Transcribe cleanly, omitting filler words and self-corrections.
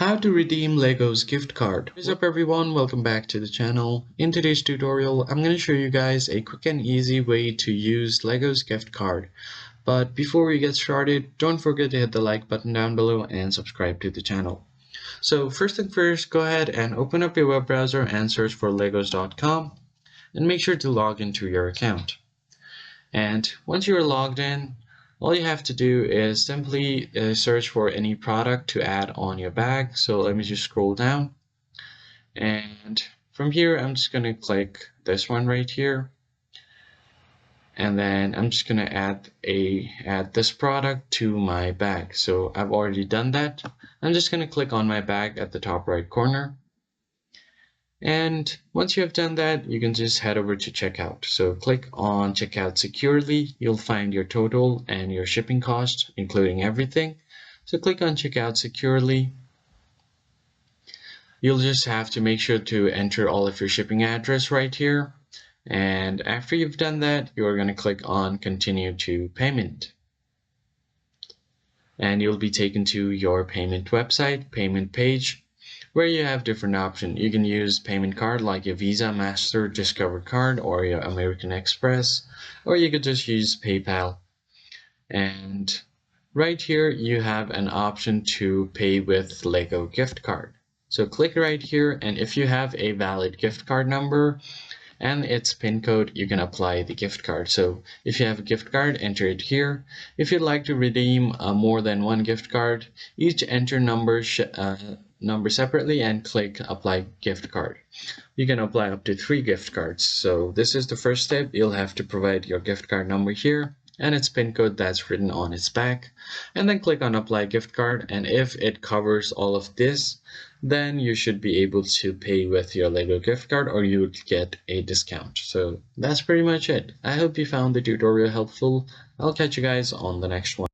How to redeem Legos gift card. What is up everyone, welcome back to the channel. In today's tutorial, I'm going to show you guys a quick and easy way to use Legos gift card. But before we get started, don't forget to hit the like button down below and subscribe to the channel. So first thing first, go ahead and open up your web browser and search for legos.com and make sure to log into your account. And once you're logged in, all you have to do is simply search for any product to add on your bag. So let me just scroll down, and from here I'm just going to click this one right here, and then I'm just going to add this product to my bag. So I've already done that. I'm just going to click on my bag at the top right corner. And once you have done that, you can just head over to checkout. So click on checkout securely. You'll find your total and your shipping cost, including everything. So click on checkout securely. You'll just have to make sure to enter all of your shipping address right here. And after you've done that, you're going to click on continue to payment. And you'll be taken to your payment website, payment page, where you have different options. You can use payment card like your Visa, Master, Discover card, or your American Express, or you could just use PayPal. And right here you have an option to pay with Lego gift card. So click right here, and if you have a valid gift card number and its PIN code, you can apply the gift card. So if you have a gift card, enter it here. If you'd like to redeem more than one gift card, each enter number separately and click apply gift card. You can apply up to 3 gift cards. So this is the first step. You'll have to provide your gift card number here and its PIN code that's written on its back, and then click on apply gift card. And if it covers all of this, then you should be able to pay with your Lego gift card, or you would get a discount. So that's pretty much it. I hope you found the tutorial helpful. I'll catch you guys on the next one.